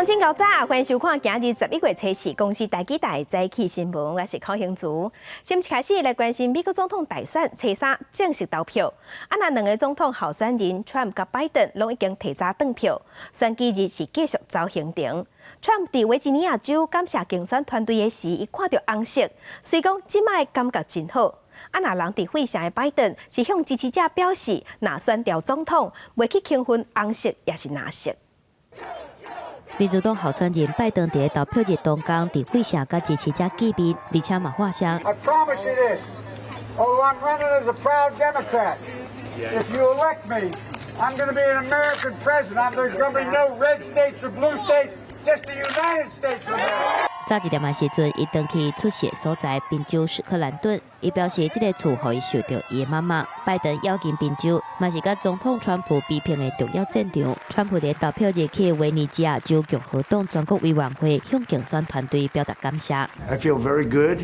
请到早，欢迎收看今日11月7日公司台记台早起新闻，我是邝兴竹。先开始来关心美国总统大选初三正式投票，那两个总统候选人 Trump 和拜登拢已经提早登票，选举日是继续走行程。Trump 伫维吉尼亚州感谢竞选团队的时，伊看到红色，虽讲即摆感觉真好。那人伫会上的拜登是向支持者表示，若选调总统，袂去轻分红色也是蓝色。民主党候选人拜登伫投票日当天伫会上甲支持者见面，而且嘛发声。I promise you this, although I'm running as a proud Democrat, if you elect me, I'm going to be an American president. There's going to be no red states or blue states, just the United States of America. 早一点的时阵，伊登去出席所在宾州史克兰顿，伊表示这个厝互伊受到伊的妈妈。拜登要进宾州，嘛是甲总统川普比拼的重要战场。川普伫投票日去维尼吉亚州共和党全国委员会向竞选团队表达感谢。I feel very good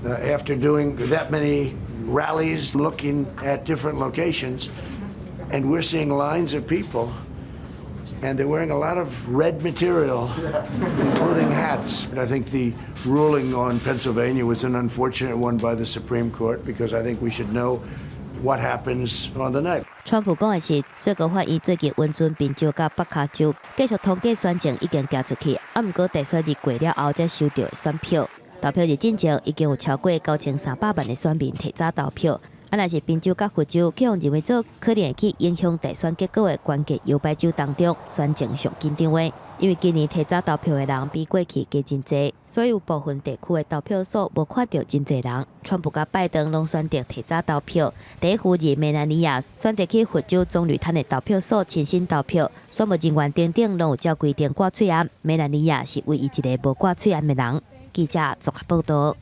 after doing that many rallies, looking at different locations, and we're seeing lines of people. And they're wearing a lot of red material, including hats. And I think the ruling on Pennsylvania was an unfortunate one by the Supreme Court because I think we should know what happens on the night. 川普讲的是，最高法院最近温准宾州甲北卡州继续统计选情已经交出去，毋过大选日过了后才收到选票。投票日进前已经有超过9300万的选民提早投票。若是宾州甲佛州，去用认为做可能会去影响大选结果的关键摇摆州当中，选情上紧张的。因为今年提早投票的人比过去加真侪，所以有部分地区的投票所无看到真侪人。川普甲拜登拢选择提早投票。第一夫人梅兰妮亚选择去佛州棕榈滩的投票所亲身投票，选务人员等等拢有照规定挂喙罨。梅兰妮亚是唯一一个无挂喙罨的人。记者综合报道。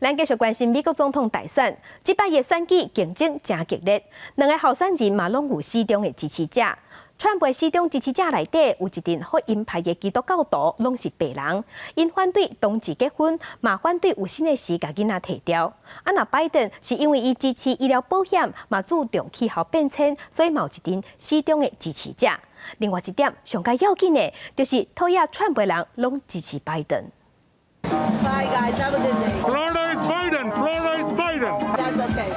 咱继续关心美国总统大选，这摆的选举竞争真激烈，两个候选人嘛拢有始终的支持者。川普始终支持者内底有一阵福音派的基督教徒，拢是白人，因反对同志结婚，嘛反对有新的时甲囡仔提掉。那拜登是因为伊支持医疗保险，嘛注重气候变迁，所以嘛有一阵始终的支持者。另外一点上加要紧的，就是讨厌川普的人拢支持拜登。Bye, guys. Have a good day. Florida is Biden. Florida is Biden. That's okay.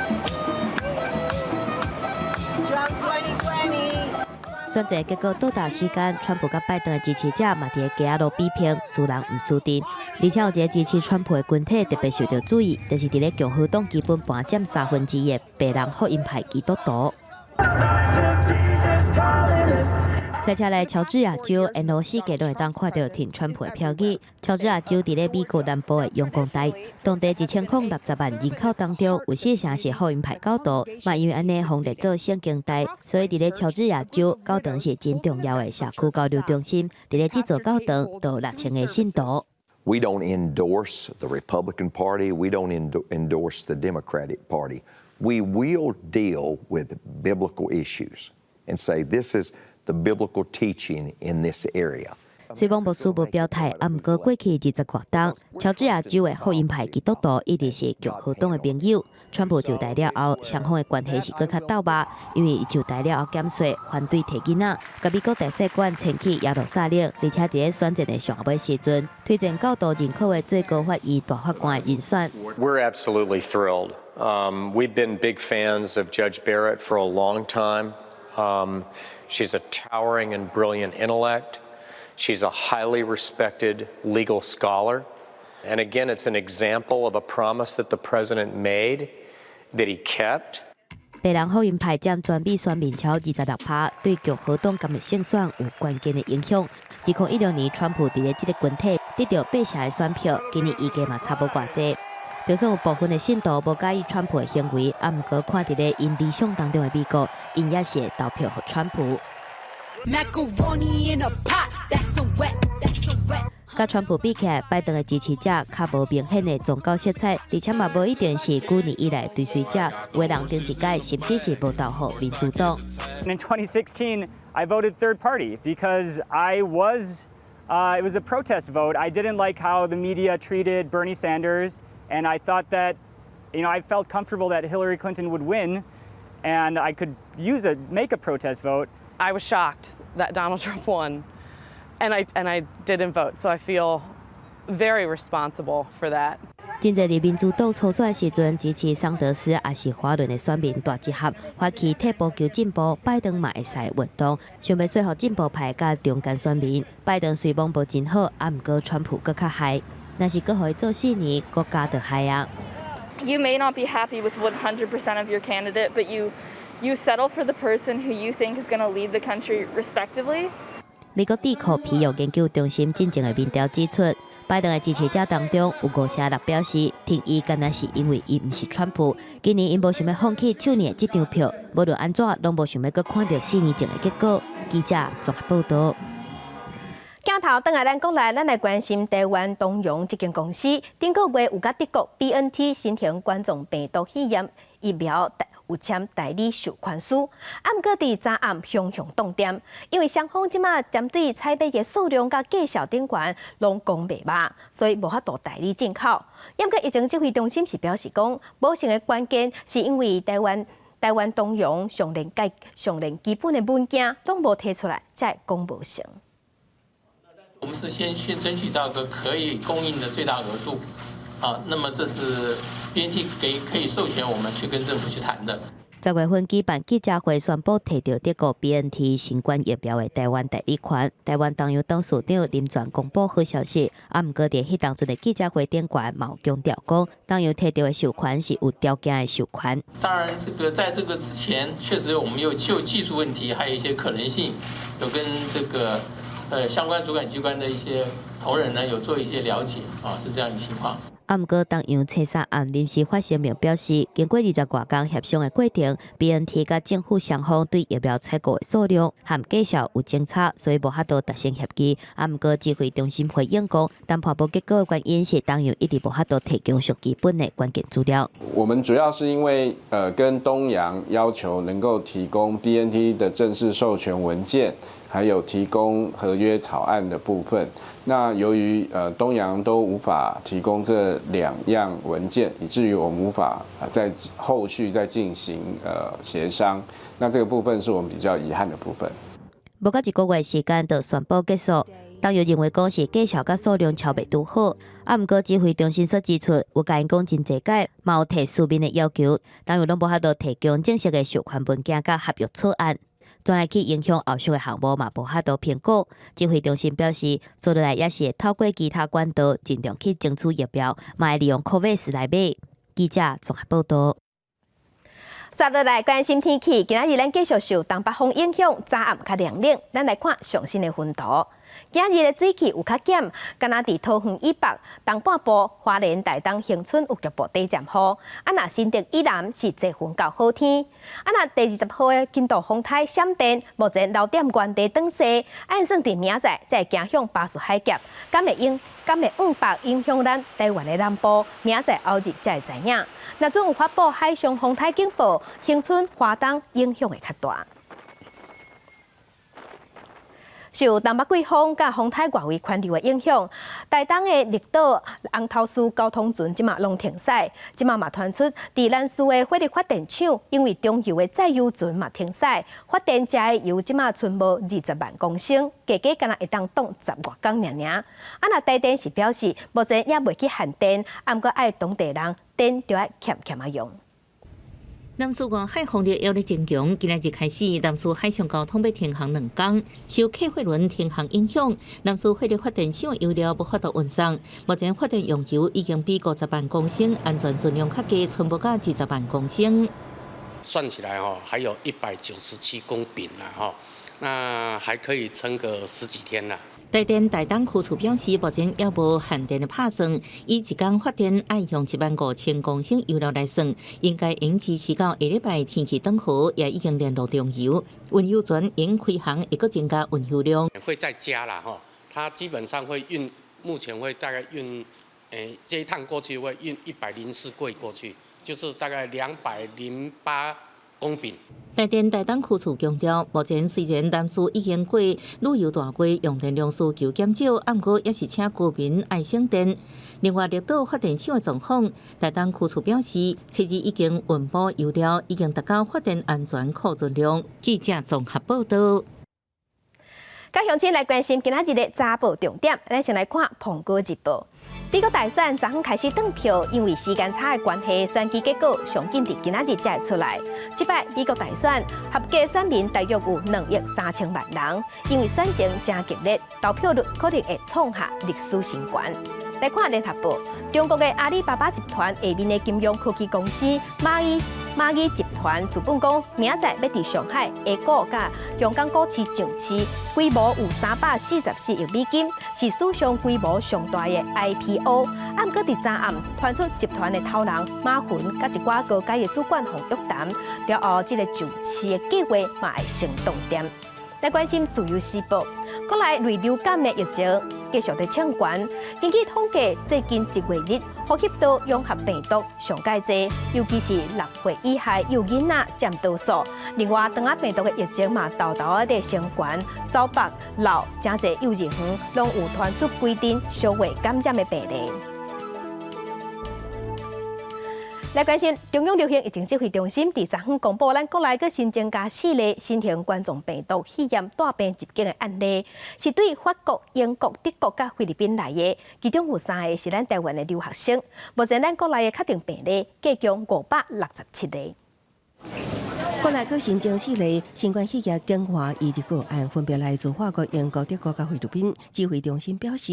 Trump 2020. 选择结果到达时间，川普甲拜登的支持者嘛伫街仔路比拼，输人毋输阵。而且有一个支持川普的群体特别受到注意，就是伫咧共和党基本盘占1/3的白人福音派基督徒。在车内乔治亚州 NOC 街拢会当看到挺川普的标语。乔治亚州伫咧美国南部的阳光台，当地1060万人口当中，有4成是福音派教徒。嘛，因为安尼封列做圣经台，所以伫咧乔治亚州教堂是真重要的社区交流中心。伫咧这座教堂都有6000个信徒。We don't endorse the Republican Party. We don't endorse the Democratic Party. We will deal with biblical issues and say this is the biblical teaching in this area. 虽讲牧师无表态，毋过过去20多天，乔治亚州的福音派基督徒一直是共和党的朋友。川普就台了后，双方的关系是更较斗密，因为伊就台了后减税，反对摕囡仔，甲美国大使馆迁去耶路撒冷，而且伫咧选战的上尾时阵，推荐较多人口的最高法院大法官的人选。We're absolutely thrilled. We've been big fans of Judge Barrett for a long time. She's a towering and brilliant intellect. She's a highly respected legal scholar. And again, it's an example of a promise that the president made that he kept. 白人福音派占全美选民超26%，对共和党今日胜选有关键的影响。2016年，川普伫咧这个群体得到8成的选票，今年意见嘛差不偌济。就算有部分的信徒无介意川普的行为，毋过看伫咧因理想当中的美国，因也是会投票给川普。甲川普比起来，拜登的支持者较无明显的宗教色彩，而且嘛无一定是9年以来追随者，有的人顶一届甚至是无投给民主党。In 2016, I voted third party because it was a protest vote. I didn't like how the media treated Bernie Sanders, and I thought that, I felt comfortable that Hillary Clinton would win, and I could make a protest vote. I was shocked that Donald Trump won. and I didn't vote, so I feel very responsible for that. 真侪伫民主党初选时阵支持桑德斯，也是华伦的选民大集合，发起退步求进步，拜登嘛会使运动，想要说服进步派甲中间选民。拜登虽望无真好，啊毋过川普搁较害，若是搁互伊做4年，国家就害啊。You may not be happy with 100% of your candidate, but you settle for the person who you think is going to lead the country respectively. 美国智库皮尤研究中心进前的民调指出，拜登的支持者当中有56%表示挺伊，敢若是因为伊毋是川普。今年因无想要放弃去年这张票，无论安怎，拢无想要搁看到4年前的结果。记者综合报道。镜头转来咱国内，咱来关心台湾东洋这间公司，顶个月有甲德国 BNT 新型冠状病毒肺炎疫苗有签代理授权书，啊，毋过伫昨暗熊熊动点，因为双方即马针对采买嘅数量甲价效顶悬拢讲袂擘，所以无法度代理进口。不过疫情指挥中心是表示讲，无成嘅关键是因为台湾东洋上连基本嘅文件拢无摕出来，才会讲无成。我们是先去争取到个可以供应的最大额度，那么这是 BNT 可以授权我们去跟政府去谈的。10月份举办记者会，宣布摕到德国 BNT 新冠疫苗的台湾代理权。台湾东洋董事长林全公布好消息，啊，毋过伫迄当阵的记者会顶悬嘛有强调讲，东洋摕到的授权是有条件的授权。当然，在这个之前，确实我们有就技术问题，还有一些可能性，有跟这个相关主管机关的一些同仁呢有做一些了解，是这样的情况。啊，毋过东洋青山案临时发声明表示，经过20多天协商的过程 ，BNT 甲政府双方对疫苗采购的数量和价效有争吵，所以无法度达成协议。啊，毋过指挥中心回应讲，谈判无结果的原因是东洋一直无法度提供上基本的关键资料。我们主要是因为跟东洋要求能够提供 BNT 的正式授权文件，还有提供合约草案的部分。那由于东洋都无法提供这2样文件，以至于我们无法在后续再进行协商。那这个部分是我们比较遗憾的部分。无到1个月时间就宣布结束，东洋认为讲是价效甲数量超袂拄好。啊，毋过指挥中心所指出，有甲因讲真侪届，嘛有提书面的要求，东洋拢无法度提供正式的授权文件甲合约草案。转来去影响后续的项目嘛，无法度评估。指挥中心表示，做落来也是会透过其他管道尽量去争取疫苗，嘛会利用 COVAX 来买。记者综合报道。接落来关心天气，今仔日咱继续受东北风影响，早暗较凉冷。咱来看上新的温度。今日的水气有较减，敢若伫桃园以北、东半部、花莲、台东、恒春有局部短暂雨。啊，若新竹以南是侪云到好天。啊，若第20号的金度风台闪电，目前留点原地转西，按算伫明仔才会行向巴士海峡，敢会往北影响咱台湾的南部，明仔后日才会知影。若准有发布海上风台警报，恒春、花东影响会较大。受东北季风甲风台外围环流的影响，台东的绿岛、红头树交通船即马拢停驶。即马嘛传出，伫咱市的火力发电厂，因为中油的载油船嘛停驶，发电加的油即马剩无20万公升，加敢若会当挡10外工尔。啊，若台电是表示，目前也未去限电，啊，毋过爱当地人电就爱欠啊用。南苏外海风力要咧增强，今日开始，南苏海上交通要停航2天，受客货轮停航影响，南苏火力发电厂的油料无法度运送，目前发电用油已经比50万公升，安全存量较低，剩无到20万公升。算起来还有197公丙啦那还可以撑个10几天啦。台电台东区处表示，目前也无限电的拍算，以一天发电爱用15000公升油料来算，应该应支持到下礼拜天气转好，也已经联络中油，运油船应开航，会阁增加运油量。会再加啦它基本上会运，目前会大概运，这一趟过去会运104柜过去，就是大概208公丙。台电台东区处强调，目前虽然南苏已经过旅游大季，用电量需求减少，不过也是请居民爱省电。另外，绿岛发电厂的状况，台东区处表示，车子已经运补油料，已经达到发电安全库存量。记者综合报道。甲乡亲来关心今仔日的早报重点，咱先来看《苹果日报》。美国大选昨昏开始登票，因为时间差的关系，选举结果上紧伫今仔日才会出来。这摆美国大选合计选民大约有2亿3千万人，因为选情真激烈，投票率可能会创下历史新高。来看联合报，中国的阿里巴巴集团下面的金融科技公司蚂蚁集团资本讲，明仔载要伫上海 A 股甲香港股市上市，规模有344亿美金，是史上规模上大的 IPO。啊，毋过伫昨暗传出集团的头人马云甲一寡高阶的主管互约谈，了后这个上市的计划嘛会成重点。来关心自由时报。国内类流感的疫情继续在抢关，根据统计，最近1月日呼吸道融合病毒上界多，尤其是6岁以下幼囡仔占多数。另外，肠仔病毒的疫情嘛，豆豆啊在升悬，早北、老真侪幼儿园拢有传出规定小月感染的病例。来关心中央流行疫情指挥中心伫昨昏公布，咱国内阁新增加4例新型冠状病毒肺炎带病入境的案例，是对法国、英国、德国甲菲律宾来的，其中有3个是咱台湾的留学生。目前咱国内的确定病例计共567例。国内阁新增4例新冠肺炎境外移入个案，分别来自法国、英国、德国甲菲律宾。指挥中心表示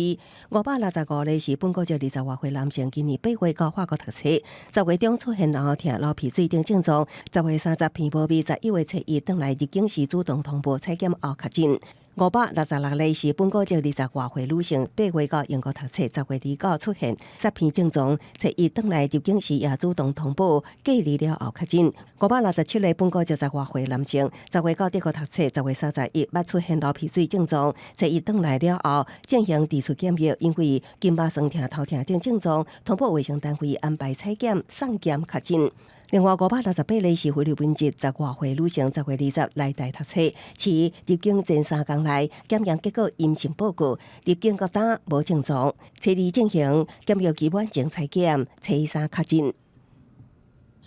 ，565例是本国籍20多岁男性，今年8月到法国读册，10月中出现老痛、流鼻水等症状，10月30鼻无味，11月7日转来入境时主动通报采检后确诊。566例是本国籍20多岁女性，8月到英国读册，10月29出现塞鼻症状，7日转来入境时也主动通报，隔离了后确诊。567例本国籍10多岁男性，10月到德国读册，10月30日捌出现流鼻水症状，7日转来了后进行提出检疫，因为筋肉酸痛、头痛等症状，通报卫生单位安排采检、送检确诊。另外568例是菲律宾籍10多岁女性，10月20来台读册，其入境前3天内检验结果阴性报告，入境各单无症状，7日进行检疫期满前采检，7、3确诊。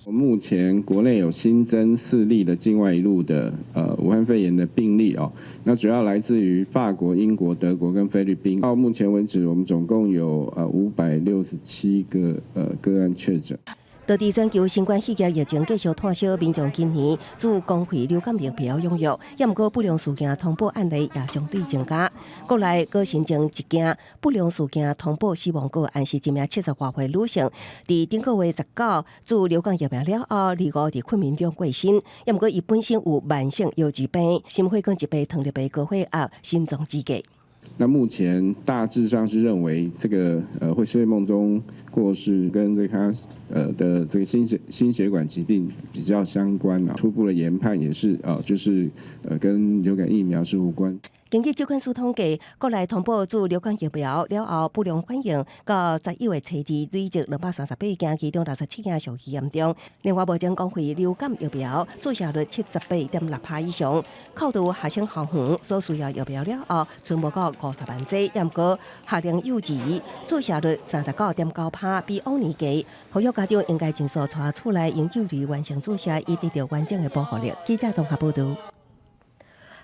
目前国内有新增4例的境外移入的武汉肺炎的病例哦，那主要来自于法国、英国、德国跟菲律宾。到目前为止，我们总共有567个个案确诊。当地全球新冠肺炎疫情继续炭烧民众今年自公费流感疫苗用药，也毋过不良事件通报案例也相对增加。国内各新增1件不良事件通报死亡个案是1名70多岁女性，伫顶个月19自流感疫苗了后，25伫昆明中过身。也毋过伊本身有慢性腰疾病、心血管疾病、糖尿病、高血压、心脏支架。那目前大致上是认为这个会睡梦中过世跟他的这个心血管疾病比较相关啊。初步的研判也是就是跟流感疫苗是无关。根据疾管署统计，国内通报自流感疫苗了后不良反应，到11月7日累计238件，其中67件属于严重。另外，目前公费流感疫苗注射率78.6%以上，扣除学生校园所需要疫苗了后，存不到50万剂。也毋过，学龄幼稚注射率39.9%，比往年低。呼吁家长应该尽速带出来用幼儿完成注射，以得到完整的保护力。记者综合报道。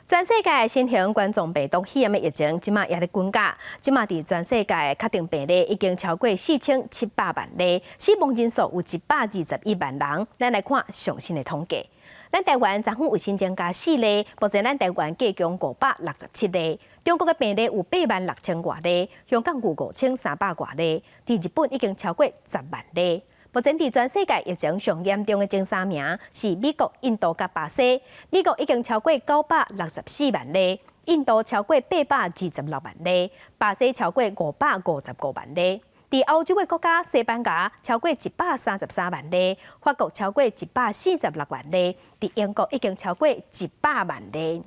全世界新型冠状病毒肺炎的疫情，即马也在增加。即马伫全世界确定病例已经超过4700万例，死亡人数有121万人。咱来看上新的统计。咱台湾昨昏有新增加4例，目前咱台湾计共567例。中国的病例有86000多例，香港有5300多例，伫日本已经超过10万例。目前伫全世界疫情上严重的前3名是美国、印度甲巴西。美国已经超过964万例，印度超过826万例，巴西超过555万例。伫欧洲的国家，西班牙超过133万例，法国超过146万例，伫英国已经超过100万例。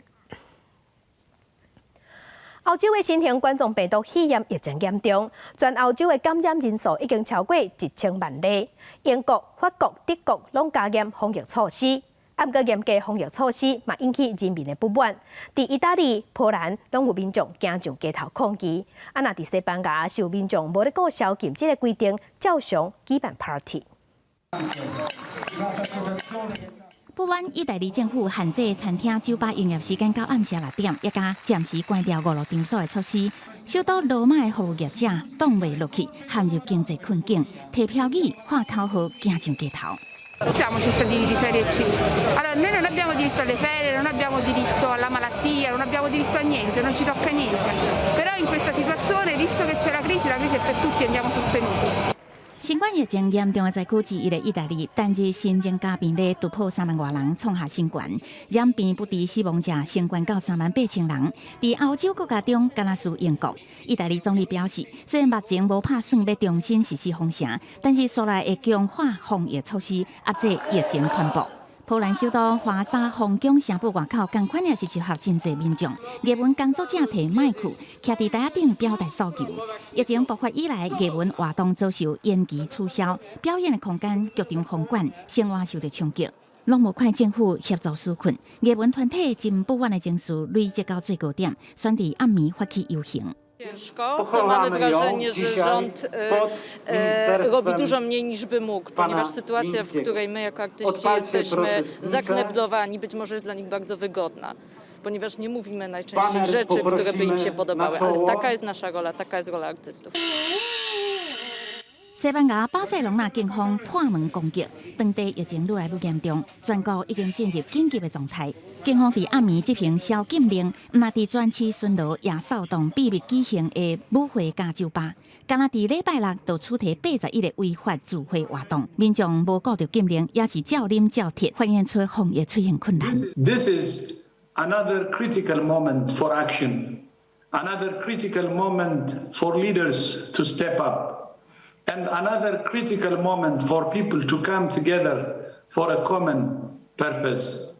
欧洲的新型冠状病毒肺炎疫情严重，全欧洲的感染人数已经超过1000万例。英国、法国、德国拢加严防疫措施，啊，不过严格防疫措施嘛引起人民的不满。伫意大利、波兰拢有民众行上街头抗议，啊，那伫西班牙是有民众无咧顾宵禁这个规定，照常举办 party。不满意大利政府限制餐厅、酒吧营业时间到暗时6点，一家暂时关掉5路场所的措施。首都罗马的服务业者挡袂落去，陷入经济困境，摕票语、喊口号，行上街头。Siamo cittadini di serie C. Allora, noi non abbiamo diritto alle ferie, non abbiamo diritto alla malattia, non abbiamo diritto a niente, non ci tocca niente. Però in questa situazione, visto che c'è la crisi è per tutti e andiamo sostenuti. 新冠疫情严重的灾区之一的意大利，单日新增加病例突破3万多人，创下新高。染病不治死亡者升高到3万8千人。在欧洲国家中，敢若是英国。意大利总理表示，虽然目前无打算要重新实施封城，但是所来会强化防疫措施，压制疫情传播。波兰首都华沙红宫城堡外口，同款也是集合真侪民众。艺文工作者摕麦克，徛伫台仔顶表达诉求。疫情爆发以来，艺文活动遭受延期取消，表演的空间、剧场封馆，生活受到冲击。拢无看政府协助纾困，艺文团体真不安的情绪累积到最高点，选伫暗暝发起游行。Ciężko, to mamy wrażenie, że rząd robi dużo mniej niż by mógł, ponieważ sytuacja, w której my jako aktywiści jesteśmy zakneblowani, być może jest dla nich bardzo wygodna, ponieważ nie mówimy najczęściej rzeczy, które by im się podobały, ale taka jest nasza rola, taka jest rola artystów. 西班牙巴塞隆纳警方破门攻击，当地疫情愈来愈严重，全国已经进入紧急的状态。警方伫暗暝执行宵禁令，毋但伫全市巡逻，也扫动秘密举行的舞会加酒吧。敢若伫礼拜六就处理81个违法聚会活动，民众无顾着禁令，也是照啉照贴，反映出防疫出现困难。This is another critical moment for action, another critical moment for leaders to step up, and another critical moment for people to come together for a common purpose.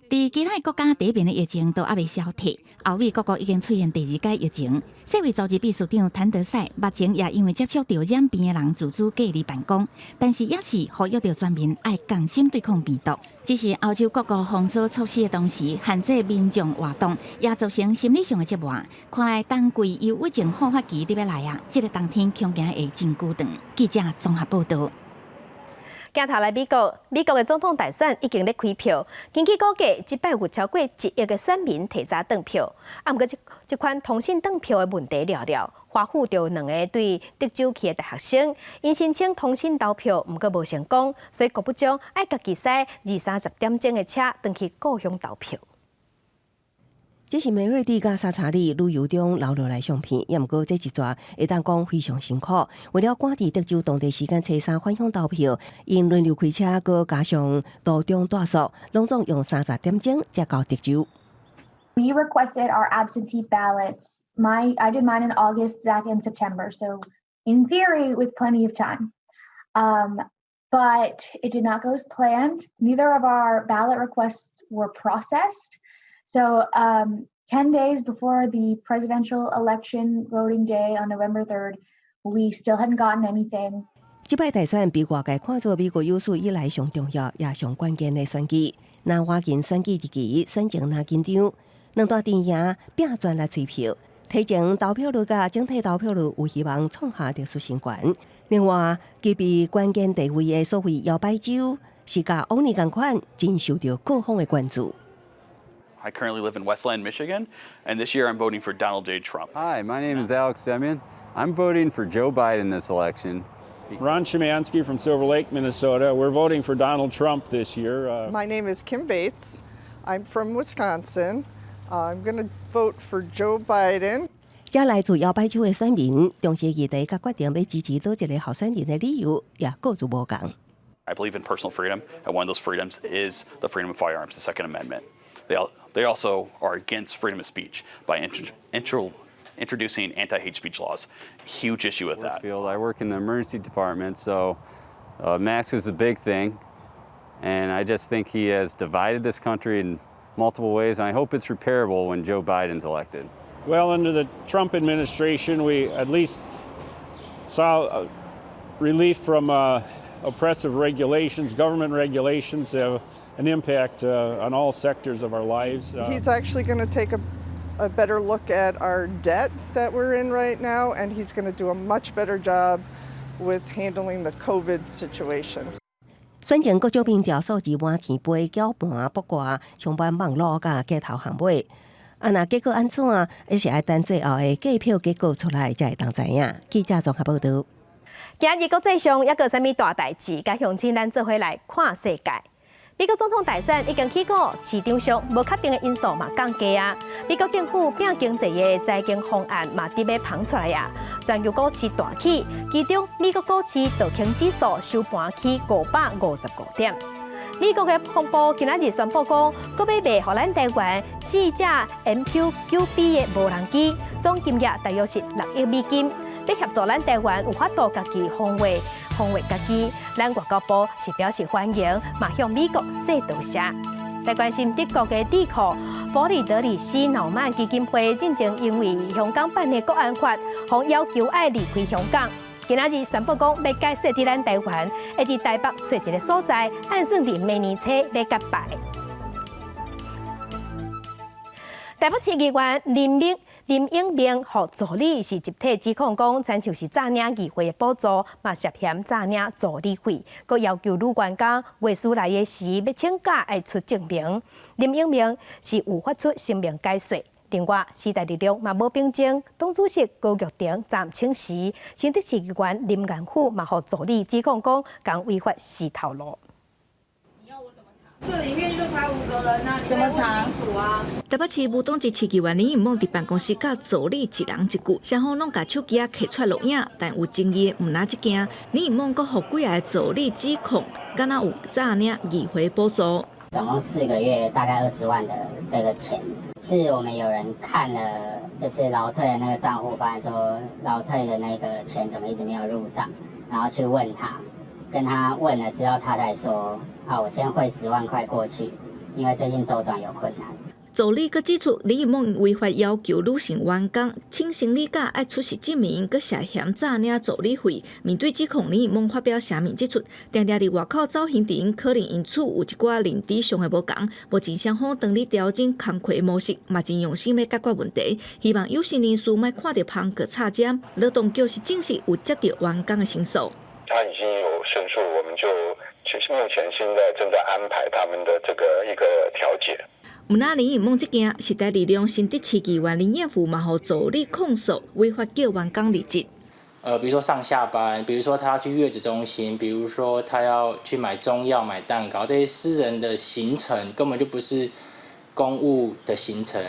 伫其他国家第一遍的疫情都还未消退，欧美各国已经出现第2届疫情。世卫组织秘书长谭德赛目前也因为接触到染病的人自主隔离办公，但是也是呼吁着全民爱共心对抗病毒。只是欧洲各国封锁措施的同时，限制民众活动，也造成心理上的折磨。看来冬季忧郁症好发期就要来啊！这个冬天恐惊会真久长。记者综合报道。镜头来美国，美国的总统大选已经咧开票，根据估计，这摆有超过1亿个选民提早登票。啊，不过这款通信登票的问题了了，花唬着2个对德州去的大学生，因申请通信投票，不过无成功，所以国部长爱家己驶20-30点钟的车，登去故乡投票。这是美瑞蒂甲沙查里旅游中留落来相片，也毋过这一撮会当讲非常辛苦。为了赶伫德州当地时间初3返乡投票，因轮流开车，搁加上途中怠速，拢总用30点钟才到德州。We requested our absentee ballots. I did mine in August, Zach in September. So in theory, with plenty of time. But it did not go as planned. Neither of our ballot requests were processed. So 10 days before the presidential election voting day on November 3rd, we still hadn't gotten anything. 这摆大选被外界看作美国有史以来上重要也上关键的选举。那华近选举日期，选情那紧张，两大阵营拼全力催票，提前投票率甲整体投票率有希望创下历史新高。另外，具备关键地位的所谓摇摆州，是甲往年同款，真受到各方的关注。I currently live in Westland, Michigan, and this year I'm voting for Donald J. Trump. Hi, my name is Alex Demian. I'm voting for Joe Biden this election. Ron Szymanski from Silver Lake, Minnesota. We're voting for Donald Trump this year. My name is Kim Bates. I'm from Wisconsin. I'm going to vote for Joe Biden. 这来自摇摆州的选民，同时议题甲决定要支持倒一个候选人的理由也各自无同。I believe in personal freedom, and one of those freedoms is the freedom of firearms, the Second Amendment. They also are against freedom of speech by introducing anti-hate speech laws. Huge issue with that. I work in the emergency department, so masks is a big thing, and I just think he has divided this country in multiple ways, and I hope it's repairable when Joe Biden's elected. Well, under the Trump administration, we at least saw relief from oppressive regulations, government regulations have an impact on all sectors of our lives. He's actually going to take a better look at our debt that we're in right now, and he's going to do a much better job with handling the COVID situation. 选前各种民调数字满天飞，搅拌不挂，充满网络甲街头行买。那结果安怎？还是要等最后的计票结果出来才会当知影。记者综合报道。今日国际上抑个啥物大代志？甲乡亲咱做伙来看世界。美国总统大选已经起过，市场上无确定的因素嘛降低啊。美国政府拼经济的财经方案嘛伫要放出来啊。全球股市大起，其中美国股市道琼指数收盘起555点。美国的防部今仔日宣布讲，搁要卖予咱台湾4架 MQ-9B 的无人机，总金额大约是6亿美金。要协助咱台湾有法度家己防卫家己，咱外交部是表示欢迎，嘛向美国说多谢。来关心德国的智库弗里德里希瑙曼基金会，进前因为香港办的国安法，互要求爱离开香港。今仔日宣布讲要解释伫咱台湾，会伫台北找一个所在，按算伫明年初要甲拜。台北市议员林永明和助理是集体指控讲，亲像是诈领议会的补助，嘛涉嫌诈领助理费，佮要求女员工月事来的时要请假爱出证明。林永明是有发出声明解说。另外，时代力量嘛无凭证，党主席高玉婷暂请辞，新北市议员林元虎嘛和助理指控讲，讲违法是头路。这里面就才5个人呐，怎么查清楚啊？台北市无党籍市议员林颖梦伫办公室甲助理一人一句，双方拢甲手机啊摕出来录影，但有争议毋哪一件。林颖梦阁互几个助理指控，敢若有诈领议会补助。总共4个月，大概20万的这个钱，是我们有人看了，就是劳退的那个账户，发现说劳退的那个钱怎么一直没有入账，然后去问他。跟他问了之后，他才说：“好，我先汇10万块过去，因为最近周转有困难。”助理阁指出，李义梦违法要求女性员工请生理假爱出示证明，阁涉嫌诈领助理费。面对指控，李义梦发表声明指出，定定伫外口走行程，可能因此有一寡认知上的无同。目前双方当咧调整工课模式，嘛真用心要解决问题。希望有心人士莫看到旁个插针。劳动局是证实有接到员工的申诉。他已经有申诉，我们就目前现在正在安排他们的这个一个调解。毋那林颖梦这件时代力量新北市议员林彦富嘛，互助理控诉违法叫员工离职。比如说上下班，比如说他要去月子中心，比如说他要去买中药、买蛋糕，这些私人的行程根本就不是公务的行程。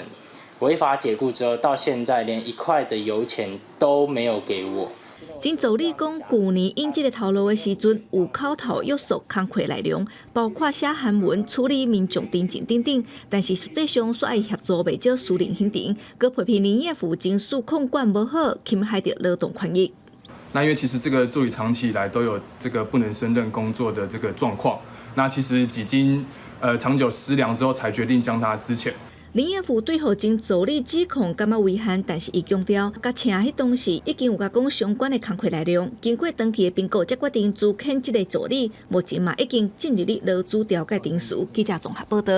违法解雇之后，到现在连1块的油钱都没有给我。经助理讲，去年应这个头路的时阵，有口头约束工课内容，包括写函文、处理民众定情等等。但是实际上，说爱协助未少私人行程，佮批评林业府情绪控管不好，侵害到劳动权益。那因为其实这个助理长期以来都有这个不能胜任工作的这个状况，那其实几经长久思量之后，才决定将他资遣。林彦富对何经助理指控感觉违宪，但是伊强调，甲请迄当时已经有甲讲相关的工课内容，经过长期的评估，才决定资遣这个助理。目前嘛已经进入了劳资调解程序。记者综合报道。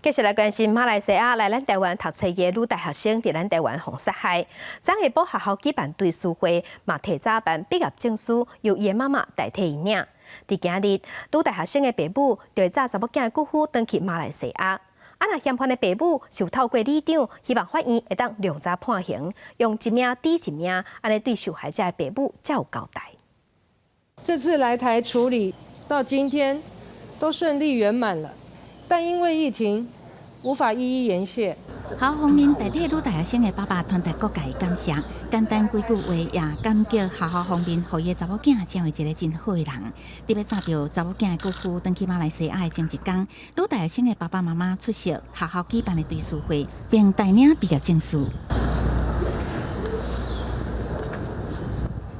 继续来关心马来西亚来咱台湾读册的女大学生伫咱台湾被杀害，昨下晡学校举办追思会，嘛提早办毕业证书，由伊妈妈代替伊领。伫今日，女大学生的爸母就早查某囝的骨灰转去马来西亚。若嫌犯的爸母受透过里长，希望法院会当量早判刑，用一命抵一命，安尼对受害者的爸母才有交代。这次来台处理到今天都顺利圆满了，但因为疫情无法一一言谢。校方面代替女大学生的爸爸传达各界感谢，简单几句话也感激学校方面，予伊的查某囝成为一个真好的人。特别早着查某囝的姑父转去马来西亚的前一天，女大学生的爸爸妈妈出席学校举办的追思会，并带领毕业证书。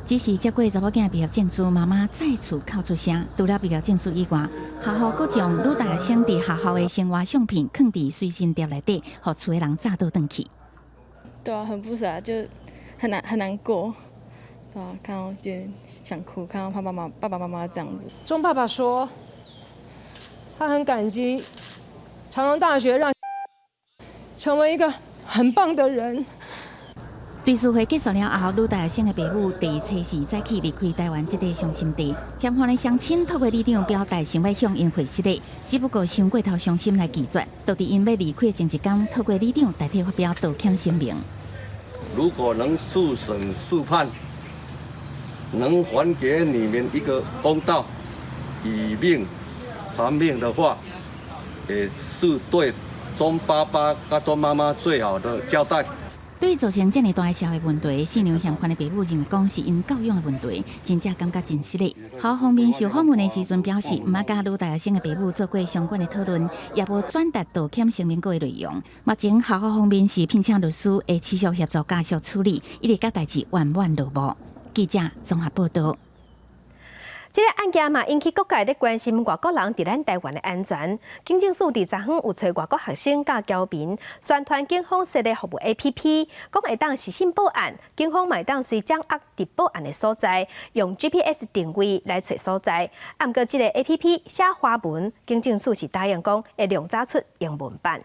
只是接过查某囝毕业证书，妈妈再次哭出声。除了毕业证书以外，学校阁将女大学生伫学校的生活相片放伫随身碟内底，互厝的人早倒转去。对啊，很不舍，就很难过。对啊，看到就想哭，看到爸爸妈妈这样子。钟爸爸说，他很感激长荣大学让成为一个很棒的人。对词会结束了后，女大学生的爸母第初时早起离开台湾这个伤心地，嫌犯的乡亲透过里长表达想要向因会失礼，只不过想过头伤心来拒绝，都伫因要离开前一天，透过里长代替发表道歉声明。如果能速审速判，能还给你们一个公道，以命偿命的话，也是对钟爸爸跟钟妈妈最好的交代。对于造成这么大小的问题，姓梁嫌犯的爸母认为讲是因教养的问题，真正感觉真失礼。校方面受访问的时阵表示，唔甲女大学生的爸母做过相关的讨论，也无转达道歉声明过的内容。目前校方方面是聘请律师会持续协助家属处理，一直甲代志完完落幕。记者综合报道。这个案件嘛，引起各界咧关心外国人伫咱台湾的安全。警政署伫昨昏有找外国学生甲侨民，宣传警方设立服务 APP， 讲会当实时报案。警方嘛会当随掌握伫报案的所在，用 GPS 定位来找所在。啊，毋过这个 APP 写华文，警政署是答应讲会量早出英文版。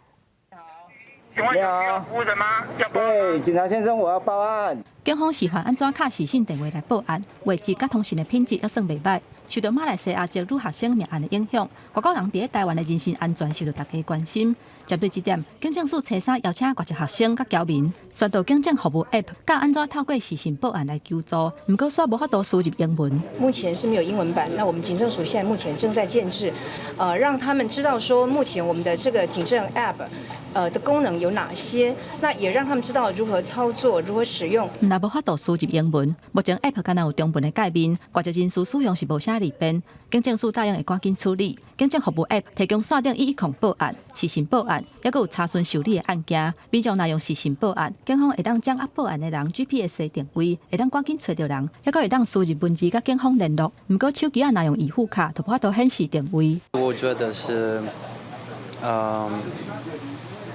请问有服务人吗？对，警察先生，我要报案。警方示范安怎敲视讯电话来报案，画质甲通讯的品质还算袂歹。受到马来西亚籍女学生命案的影响，外国人伫台湾的人身安全受到大家关心。针对这点，警政署初三邀请外籍学生甲侨民，宣导警政服务 App， 教安怎透过视讯报案来求助。不过，煞无法度输入英文。目前是没有英文版，那我们警政署现在目前正在建制，让他们知道说，目前我们的这个警政 App，的功能有哪些？那也让他们知道如何操作、如何使用。若无法度输入英文，目前 App 敢若有中文的界面，外籍人士使用是无啥利便。警政署答应会赶紧处理。警政服务 App 提供线顶110报案、视讯报案，还佫有查询受理的案件。民众若用视讯报案，警方会当掌握报案的人 GPS 的定位，会当赶紧找到人，还佫会当输入文字甲警方联络。不过手机若用预付卡，就无法度显示定位。我觉得是，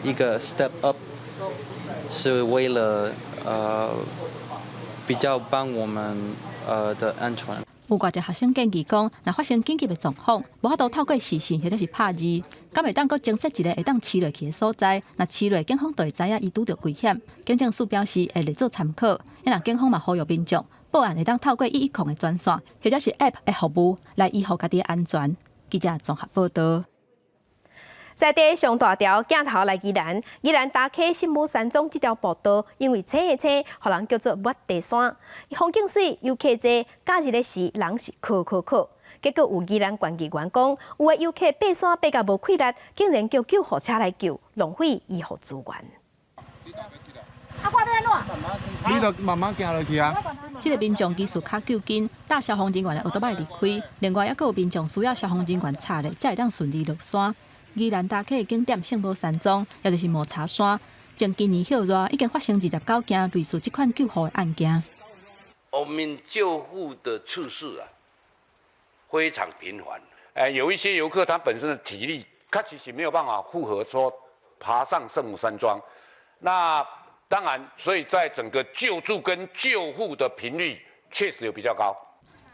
一个 step up， 是为了比较帮我们的安全。有外籍学生建议讲，若发生紧急的状况，无法度透过视讯或者是拍字，敢会当阁增设一个会当饲落去的所在。若饲落，警方就会知影伊拄着危险。警政署表示会列做参考。因若警方嘛呼吁民众报案会当透过110的专线，或者是 App 的服务来维护家己的安全。记者综合报道。在地上大条镜头来宜兰打开新武山庄这条步道，因为青的青，互人叫做抹地山。风景水，游客多，假日的时人是靠。结果有宜兰管技员讲，有的游客爬山爬到无气力，竟然叫救护车来救，浪费医护资源。啊，我要安怎？你就慢慢行落去啊。这个民众技术较救紧，搭消防人员的奥多摆离开。另外，还佫有民众需要消防人员插咧，才会当顺利落山。宜兰打卡的景点圣母山庄，也就是抹茶山，从今年6月已经发生29件类似这款救护的案件。我们救护的次数非常频繁。有一些游客他本身的体力确实是没有办法负荷说爬上圣母山庄，那当然，所以在整个救助跟救护的频率确实有比较高。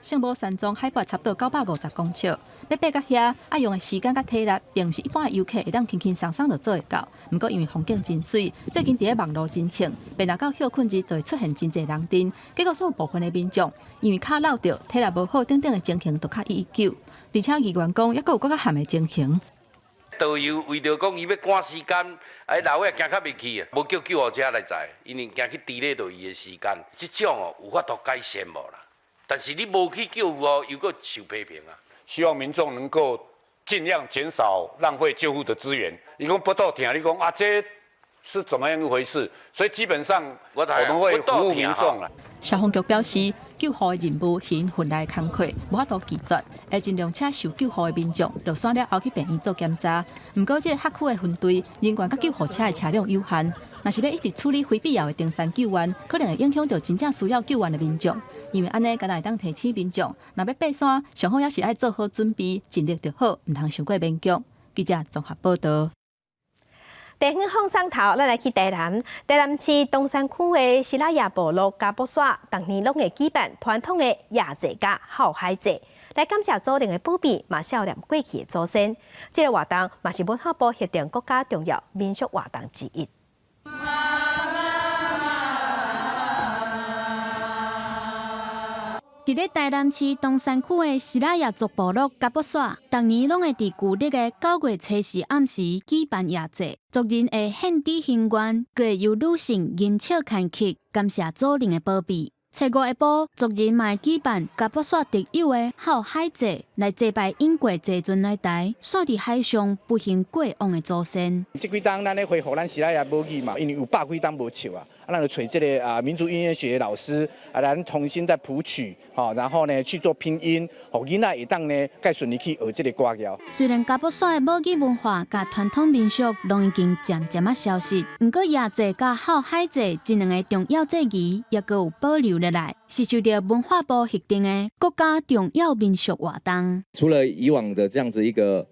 圣母山庄海拔差不多950公尺，要爬到遐，爱用的时间甲体力，并不是一般的游客会当轻轻松松就做会到。不过因为风景真水，最近伫咧网络真清，便若到休困日就会出现真侪人阵。结果，所有部分的民众因为脚落着，体力无好等等的情形，就较119。而且议员讲，抑佫有更较惨的情形。导游为着讲伊要赶时间，老尾行较袂去啊，无叫救护车来载，因为惊去delay到伊的时间。这种有法度改善无啦？但是你无去救护又搁受批评啊！希望民众能够尽量减少浪费救护的资源。你讲不到听，你讲啊，这是怎么样一回事？所以基本上我们会服务民众啦。消防局表示，救护的任务是因份内的工作，无法度拒绝，会尽量请受救护的民众落山了后去病院做检查。不过，这个辖区的分队人员甲救护车的车辆有限，若是要一直处理非必要的登山救援，可能会影响到真正需要救援的民众。因为安尼，敢若会当提醒民众，若要爬山，上好也是爱做好准备，尽力就好，唔通伤过勉强。记者综合报道。地方放送头，咱来去台南市东山区的西拉雅部落加布山，逐年拢会举办传统的夜祭甲浩海祭，来感谢祖灵的保庇，嘛孝念过去的祖先。这个活动嘛是文化部核定国家重要民俗活动之一。伫咧台南市东山区的西拉雅族部落甲卜煞，逐年拢会伫旧历的9月初4暗时举办夜祭，族人会献祭献愿，佮会由女性吟唱牵曲，感谢祖灵的保庇。初5下晡，族人嘛会举办甲卜煞特有的浩海祭，来祭拜因过坐船来台，煞伫海上不幸过往的祖先。这几档咱咧恢复咱西拉雅母语嘛，因为有100几档无唱啊，咱就找这个民族音乐学的老师咱重新再谱曲，然后呢去做拼音，互囡仔会当呢更顺利去学这个歌谣。虽然甲卜煞的母语文化甲传统民俗拢已经渐渐消失，不过夜祭甲浩海祭这两个重要祭仪，也阁有保留落来，是受到文化部核定的国家重要民俗活动。除了以往的这样子一个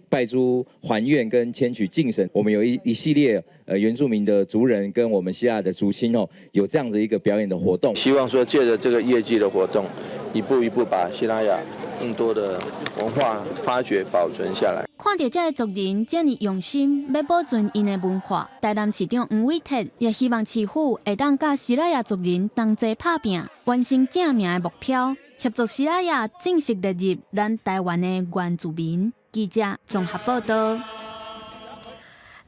拜诸还愿跟迁曲敬神，我们有一系列原住民的族人跟我们希腊的族亲有这样子一个表演的活动。希望说借着这个业绩的活动，一步一步把西拉雅更多的文化发掘保存下来。看到这个族人这么用心要保存因的文化，台南市长黄伟哲也希望市府会当甲西拉雅族人同齐打拼，完成正名的目标，协助西拉雅正式列入咱台湾的原住民。记者综合报道。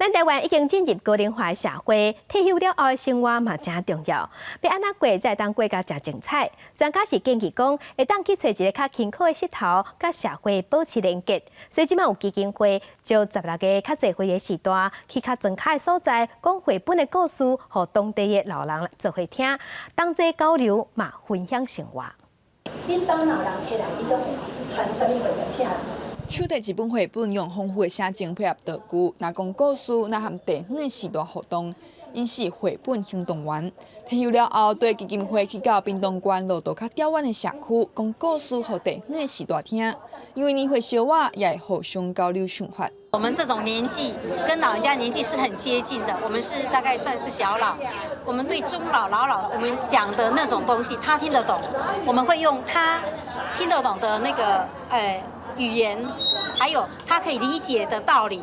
咱台湾已经进入高龄化社会，退休了后的生活嘛真重要。要安怎过才当过甲真精彩？专家是建议讲，会当去找一个较勤恳的石头，甲社会保持连结。所以即摆有基金会招16个较侪岁的时代，去较庄脚的所在，讲绘本的故事，互当地的老人做伙听，同齐交流嘛分享生活。恁当老人起来，你都传什么绘本请？手提一本绘本，用丰富的写真配合道具，若讲故事，若和地方的时代互动。因是绘本行动员，退休了后，对基金会去到屏东县路途较遥远的社区，讲故事给地方的时代听。因为年岁小我，也会互相交流想法。我们这种年纪跟老人家年纪是很接近的，我们是大概算是小老。我们对中老、老老，我们讲的那种东西，他听得懂，我们会用他听得懂的那个语言，还有他可以理解的道理，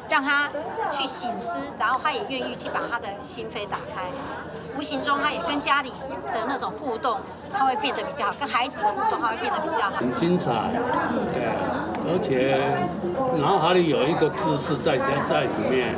让他去省思，然后他也愿意去把他的心扉打开。无形中，他也跟家里的那种互动，他会变得比较好，跟孩子的互动，他会变得比较好。很精彩，对，而且脑海里有一个知识在里面。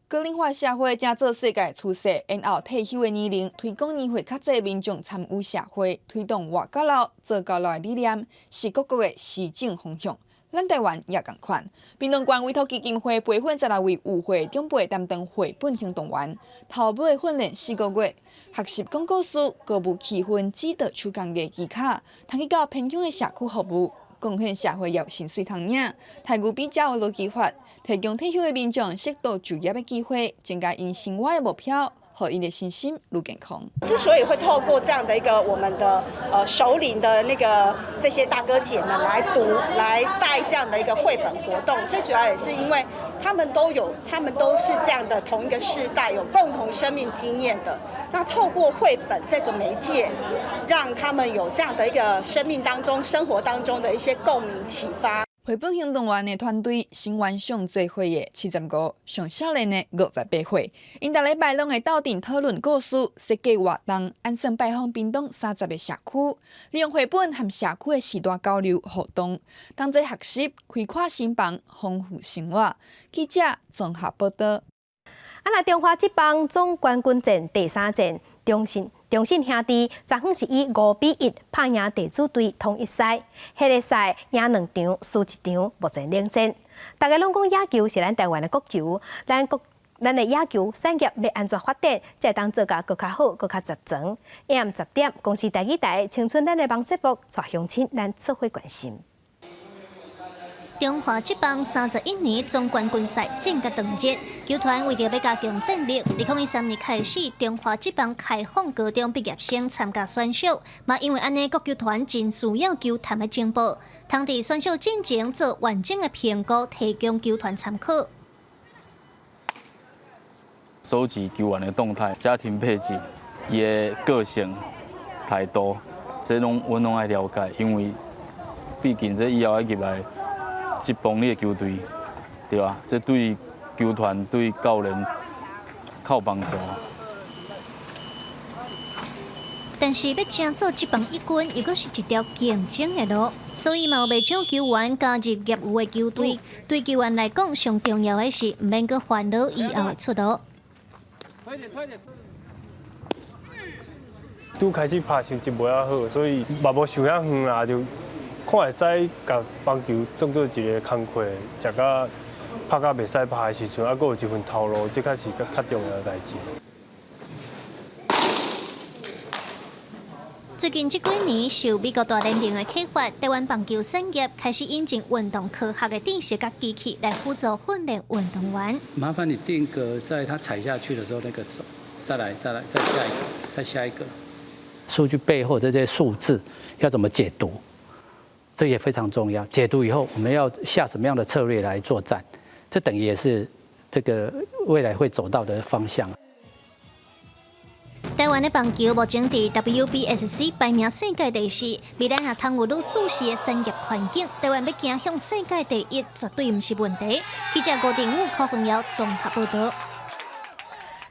高龄化社会正做世界趋势，然后退休的年龄，推广年岁较侪的民众参与社会，推动活到老、做到老的理念，是各国的施政方向。咱台湾也同款，屏东县委托基金会培训16位有会长辈担当绘本行动员，头尾训练4个月，学习讲故事、歌舞气氛、指导手工艺技巧，通去到偏乡的社区服务。贡献社会有薪水通领，台牛比较的逻辑法，提供退休的民众适度就业的机会，增加因生活的目标，和因的身心愈健康。之所以会透过这样的一个我们的首领的这些大哥姐们来带这样的一个绘本活动，最主要也是因为他们都是这样的同一个世代，有共同生命经验的。那透过绘本这个媒介，让他们有这样的一个生活当中的一些共鸣启发。绘本行动员的团队成员上最岁的75，上少年的58岁。因逐礼拜拢会斗阵讨论故事、设计活动，按算拜访屏东30个社区，利用绘本和社区的时代交流互动，同齐学习、开阔心房、丰富生活。记者综合报道。那中华职棒总冠军战第3战，中信兄弟昨昏是以5-1拍赢地主队统一赛，迄个赛赢2场，输1场，目前领先。大家拢讲野球是咱台湾的国球，咱的野球产业要安怎发展，才当做甲更较好、更较集中。下午10点，公司台语台青春咱的网节目带乡亲咱做伙关心。中华职棒31年总冠军赛正甲长日，球团为着要加强战力，2013年开始，中华职棒开放高中毕业生参加选秀，嘛因为安尼，各球团真需要球探的情报，通伫选秀进前做完整的评估，提供球团参考。收集球员的动态、家庭背景、伊的个性、态度，这阮拢爱了解，因为毕竟这以后要入来职棒你的球队，对吧？这对球团、对教练靠帮助。但但是要争做这帮一军，又阁是一条竞争的路，所以嘛有袂少球员加入业余的球队。对球员来讲，上重要的是毋免阁烦恼以后的出路。拄开始拍成绩无遐好，所以嘛无想遐远啦，就看会使甲棒球当做一个工课，食到拍到袂使拍的时阵，还阁有一份头路，这才是较重要的代志。最近这几年，受美国大联盟的启发，台湾棒球产业开始引进运动科学的知识甲机器来辅助训练运动员。麻烦你定格在他踩下去的时候那个手，再下一个。数据背后的这些数字要怎么解读，这也非常重要。解读以后，我们要下什么样的策略来作战，这等于也是这个未来会走到的方向。台湾的棒球目前伫 WBSC 排名世界第4，未来若通有愈舒适的产业环境，台湾要走向世界第1，绝对毋是问题。记者郭定武、柯凤瑶综合报道。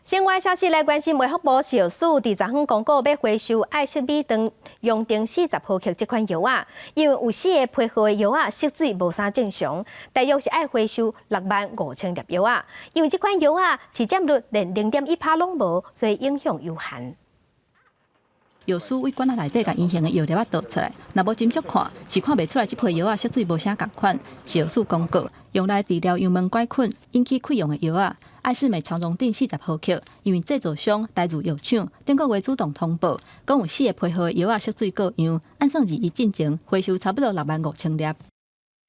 新外消息来关心，卫福部小署伫昨昏公告要回收爱惜米长用定40号克这款药啊，因为有4个配合的药啊，色水无啥正常，大约是爱回收65000粒药啊。因为这款药啊，市占率连0.1%拢无，所以影响有限。药师为管仔内底甲隐形的药粒倒出来，若无斟酌看，是看袂出来这批药啊色水无啥共款。药师公告，用来治疗幽门杆菌引起溃疡的药啊。爱士美长荣定40毫克，因为制造商来自药厂，顶个月主动通报，讲有4个配合的药啊色水各样，按算2亿进前回收差不多65000粒。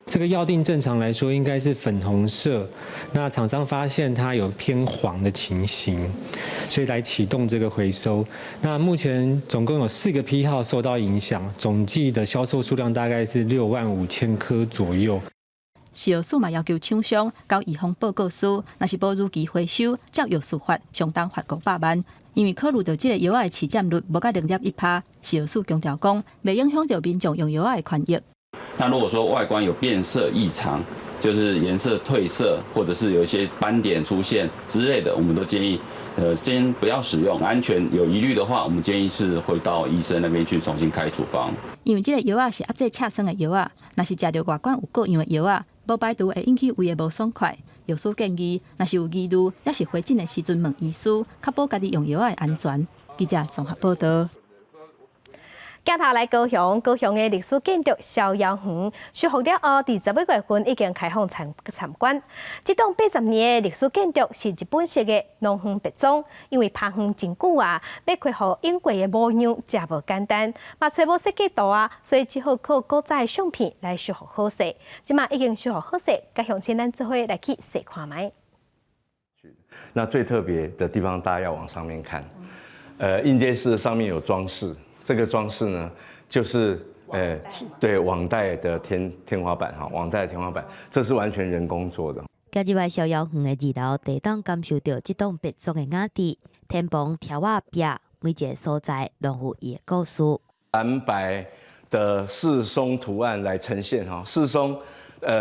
这个药定正常来说应该是粉红色，那厂商发现它有偏黄的情形，所以来启动这个回收。那目前总共有4个批号受到影响，总计的销售数量大概是65000颗左右。药师嘛要求厂商交预防报告书，若是无如期回收，照药师法相当罚500万。因为考虑到这个药的市占率无到0.1%，药师强调讲，袂影响到民众用药的权益。那如果说外观有变色异常，就是颜色褪色，或者是有一些斑点出现之类的，我们都建议，先不要使用，安全有疑虑的话，我们建议是回到医生那边去重新开处方。因为这个药啊是压制恰生的药啊，若是食到外观有各样的药啊，无排除会引起胃的无爽快。药师建议，若是有疑虑，也是回诊的时阵问医师，确保家己用药的安全。记者综合报道。镜头来高雄，高雄的历史建筑逍遥园修复了后，伫11月份已经开放参观。这栋80年的历史建筑是日本式的农园别庄，因为拍园真久啊，要开放英国的模样真无简单，嘛找无设计图啊，所以只好靠古早的相片来修复好势。即马已经修复好势，甲乡亲咱做伙来去细看卖。那最特别的地方，大家要往上面看。印街式上面有装饰。这个装饰呢，就是对网袋的天花板哈，网袋的天花板，这是完全人工做的。家己外逍遥园的2楼，地当感受到这栋别墅的雅致，天棚、条啊壁，每一个所在拢有伊的故事。蓝白的四松图案来呈现哈，四松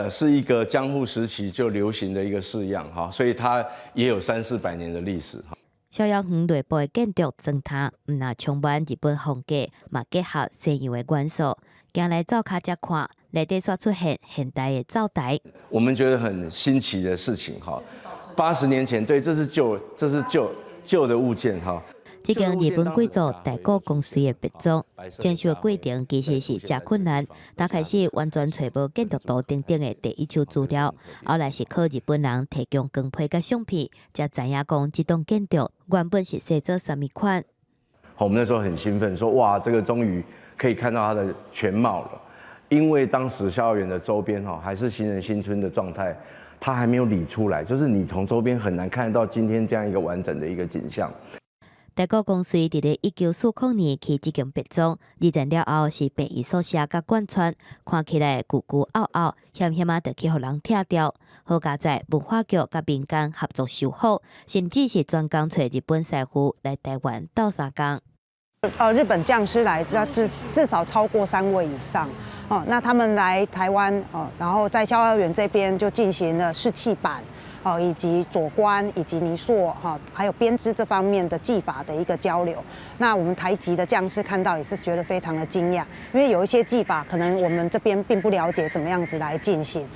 是一个江户时期就流行的一个式样哈，所以它也有300-400年的历史哈。逍遥园内部的建筑装塔，毋但充满日本风格，嘛结合西洋的元素。行来走卡才看，内底煞出现现代的灶台。我们觉得很新奇的事情哈，80年前，对，这是旧的物件哈。这间日本贵族代购公司的别庄，建设的过程其实是真困难。刚开始完全找无建筑图等等的第一手资料，后来是靠日本人提供光批甲相片，才知影讲这栋建筑原本是写做什么款。我们那时候很兴奋，说哇，这个终于可以看到它的全貌了。因为当时逍遥园的周边还是行人新村的状态，它还没有理出来，就是你从周边很难看得到今天这样一个完整的一个景象。代购公司伫咧1940年起这间别庄，2年了后是被伊所写甲贯穿，看起来古古拗拗，险险啊，得去互人拆掉。好佳在文化局甲民间合作修复，甚至是专工找日本师傅来台湾斗3工。日本匠师来至少超过3位以上。那他们来台湾然后在逍遥园这边就进行了试气版。以及佐官以及泥塑还有编织这方面的技法的一个交流。那我们台籍的将士看到也是觉得非常的惊讶，因为有一些技法可能我们这边并不了解怎么样子来进行。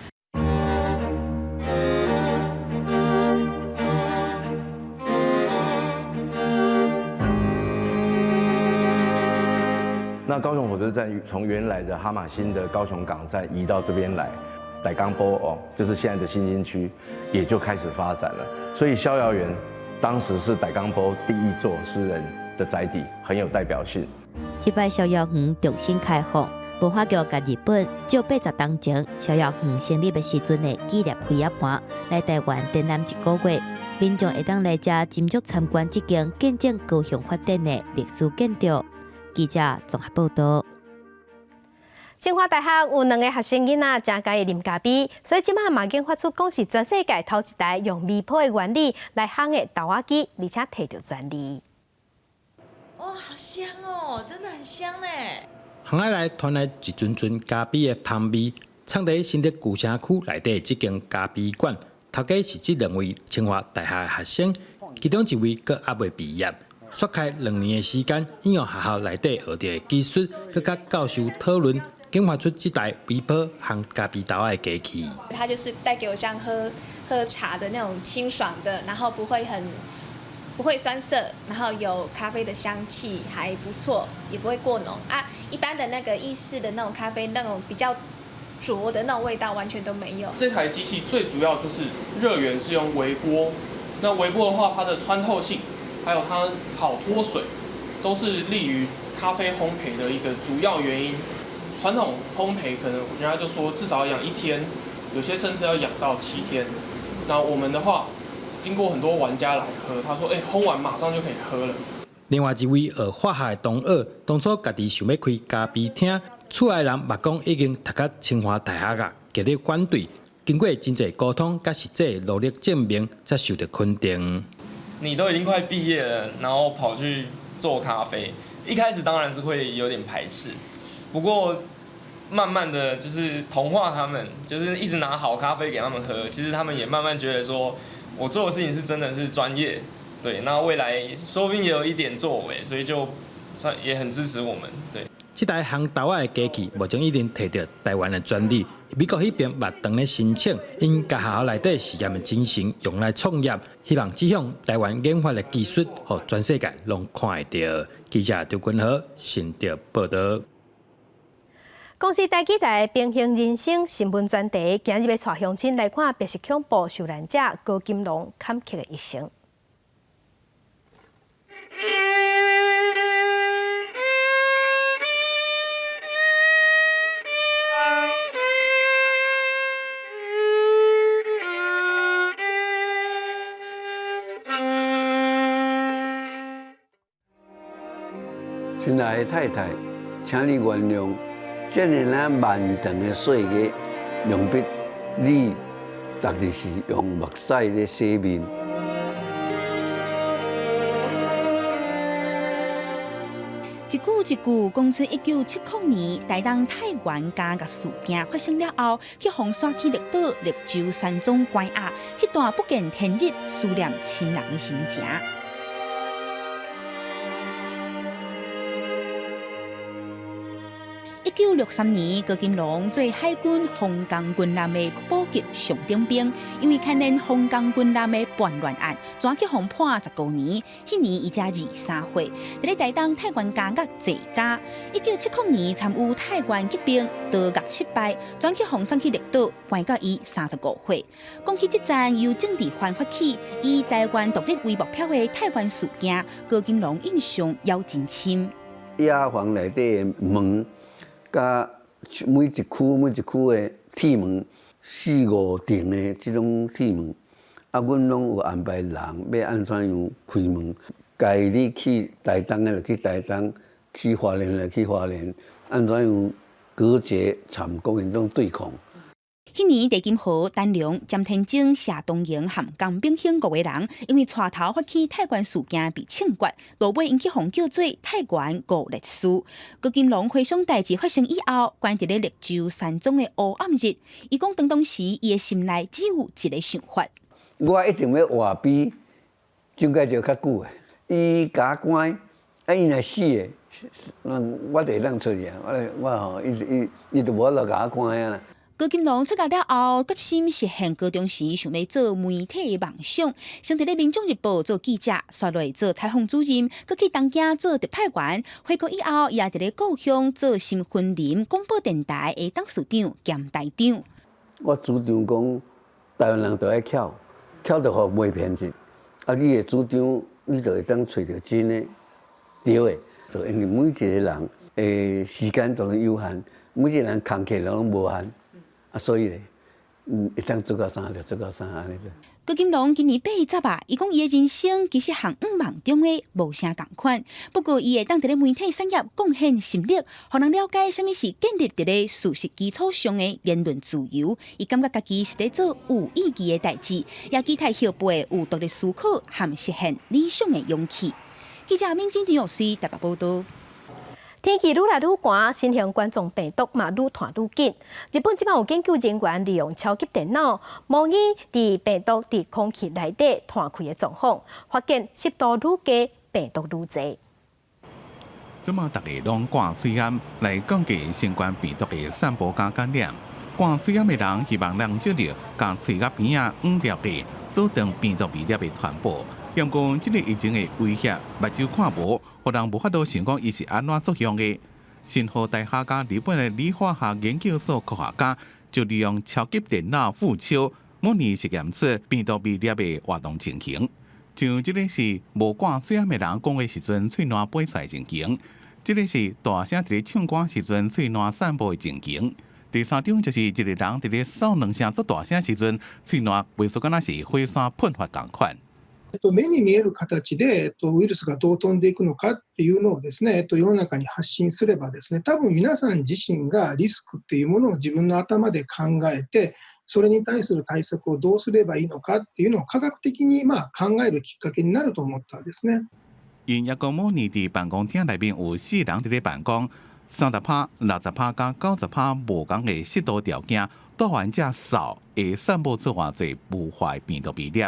那高雄火车站从原来的哈马星的高雄港站移到这边来，傣港波就是现在的新兴区，也就开始发展了。所以逍遥园当时是傣港波第一座私人的宅邸，很有代表性。这摆逍遥园重新开放，文化局甲日本就80年前逍遥园成立的时阵的纪念会盘来台湾展览1个月，民众会当来这斟酌参观这间见证高雄发展的历史建筑。记者综合报道。清华大学有2个学生囡仔真介意啉咖啡，所以即马嘛已经发出讲是全世界头一台用微波的原理来烘的豆仔机，而且摕到专利。哇，好香哦，真的很香呢！烘起来传来一阵阵咖啡的香味。创在新竹旧城区内底这间咖啡馆，头家是这2位清华大学的学生，其中一位阁还未毕业。刷开2年的时间，应用学校内底学到的技术，佮甲教授讨论，研发出这台微波烘咖啡豆的机器。它就是带给我像喝茶的那种清爽的，然后不会酸涩，然后有咖啡的香气，还不错，也不会过浓啊。一般的那个意式的那种咖啡，那种比较浊的那种味道完全都没有。这台机器最主要就是热源是用微波，那微波的话，它的穿透性。还有它好脱水，都是利于咖啡烘焙的一个主要原因。传统烘焙可能人家就说至少要养1天，有些甚至要养到7天。那我们的话，经过很多玩家来喝，他说：“烘完马上就可以喝了。”另外一位学化学的同学，当初家己想要开咖啡厅，厝内人嘛讲已经读到清华大学啊，极力反对。经过真侪沟通，甲实际努力证明，才受到肯定。你都已经快毕业了，然后跑去做咖啡，一开始当然是会有点排斥，不过慢慢的就是同化他们，就是一直拿好咖啡给他们喝，其实他们也慢慢觉得说，我做的事情是真的是专业，对，那未来说不定也有一点作为，所以就也很支持我们，对。这台烘豆仔的机器目前已经摕到台湾的专利，美国迄边嘛等咧申请，因甲学校内底实验的进行用来创业，希望这项台湾研发的技术，互全世界拢看会到。记者刘君豪新竹报道。公司台记台平行人生新闻专题，今日要带乡亲来看白色恐怖受难者高金龙坎坷的一生。亲爱的太太，请你原谅，这样啊漫长的岁月，用笔你逐日是用目屎咧洗面。一句一句讲出1979年台东太原加甲事件发生了后，去红山区绿岛绿洲山庄关押，迄段不见天日、思念亲人的心情。1963年，高金龙做海军防共军舰的补给上顶兵，因为牵连防共军舰的叛乱案，抓去互判19年。迄年伊才23岁，伫咧台东太原监狱坐监。1979年参与太原激兵，逃狱失败，转去红山区绿岛，关到伊35岁。讲起这站由政治犯发起，以台湾独立为目标的太原事件，高金龙印象犹真深。野房内底的门。甲每一区的铁门4、5顶的这种铁门，阮拢有安排人要安怎样开门。家你去台东的就去台东，去花莲的去花莲，安怎样隔绝参国民党对抗。迄年，地金河、陈良、詹天正、谢东营和江炳兴5个人，因为带头发起太原事件被枪决，落尾因去互叫做太原5烈士。高金龙回想代志发生以后，关伫咧绿洲山庄的黑暗日，伊讲当时伊的心内只有一个想法：我一定要活比蒋介石较久的。伊甲我关，伊若死的，我就会当出去啊！我吼，伊就无落甲我关啊啦。高金龙出家了后，决心实现高中时想要做媒体的梦想，先伫咧《民众日报》做记者，刷落做采访主任，搁去东京做特派员。回国以后，也伫咧故乡做新婚林广播电台的董事长兼台长。我主张讲，台湾人就爱巧，巧就互袂偏执。啊，你的主张，你就会当找到真的对的。就因为每一个人的时间都有限，每一个人空隙拢无限。啊，所以咧，会当做到啥就做到啥安尼啫。高金龙今年80啊，伊讲伊的人生其实和5梦中的无啥共款，不过伊会当伫咧媒体产业贡献心力，互人了解什么是建立伫咧事实基础上的言论自由。伊感觉家己是在做有意义的代志，也期待后辈有独立思考和实现理想的勇气。记者民警张玉台北报道。天气愈来愈寒，新型冠状病毒嘛愈传愈紧。日本即摆有研究人员利用超级电脑模拟伫病毒伫空气内底摊开的状况，发现湿度愈低，病毒愈侪。即马大家拢挂水烟来降低新冠病毒的散播加感染。挂水烟的人希望让少着甲喙甲边啊黄条的，阻断病毒微粒的传播。因讲即个疫情的威胁，目睭看无，互人无法度想讲伊是安怎作用的。新华大学甲日本的理化学研究所科学家就利用超级电脑附超模拟实验出病毒微粒的活动情形。像即个是无挂水烟的人讲话时阵喙烂飞出来情形，即个是大声伫咧唱歌时阵喙烂散布的情形。第三种就是一个人伫咧扫两声做大声时阵喙烂袂说敢若是火山喷发共款。目に見える形でウイルスがどう飛んでいくのかっていうのをですね、世の中に発信すればですね、多分皆さん自身がリスクっていうものを自分の頭で考えて、それに対する対策をどうすればいいのかっていうのを科学的に考えるきっかけになると思ったんですね。因一个模拟伫办公厅内面有4人伫咧办公，30%、60%加90%无共的湿度条件，导完这扫会散布出偌侪无害病毒微粒。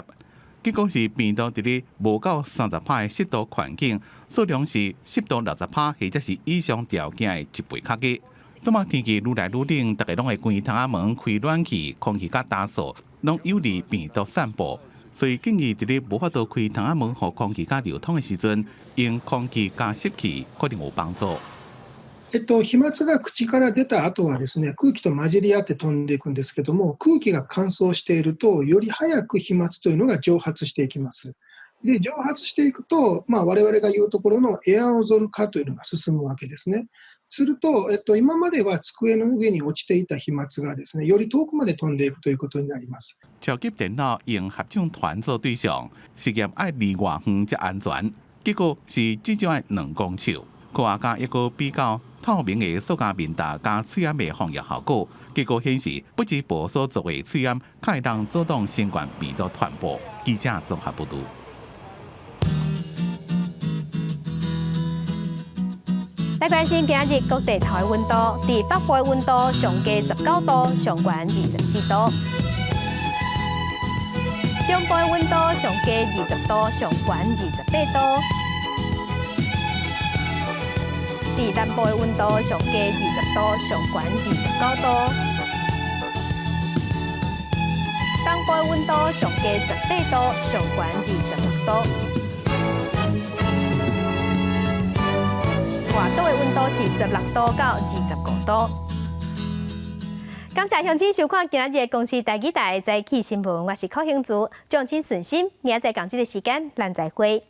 结果是病毒伫咧无到30%的湿度环境，数量是湿度60%或者是以上条件的1倍较低。即马天气愈来愈冷，大家拢会关窗仔门、开暖气，空气较干燥，拢有利病毒散布。所以建议伫咧无法度开窗仔门，互空气较流通的时阵，用空气加湿器可能有帮助。飛沫が口から出た後はですね、空気と混じり合って飛んでいくんですけども、空気が乾燥していると、より早く飛沫というのが蒸発していきます。で、蒸発していくと、我々が言うところのエアロゾル化というのが進むわけですね。すると、今までは机の上に落ちていた飛沫がですね、より遠くまで飛んでいくということになります。超级電腦用合唱團做對象，實驗愛離外遠才安全，結果是至少愛2公尺。科學家一個比較透明的塑膠面罩加喙煙的防疫效果，結果顯示不止保所做的喙煙，可以當阻擋新冠病毒傳播。記者綜合報道。來關心今日各地頭的溫度，伫北部的溫度上加19度，上懸24度；中部的溫度上加20度，上懸28度。伫南部的溫度上加20度，上懸29度；東部的溫度上加18度，上懸26度；外島的溫度是16度到25度。感謝鄉親收看今日嘅公視台記台早起新聞，我是柯興珠，將親順心，明仔載同一個時間，咱再會。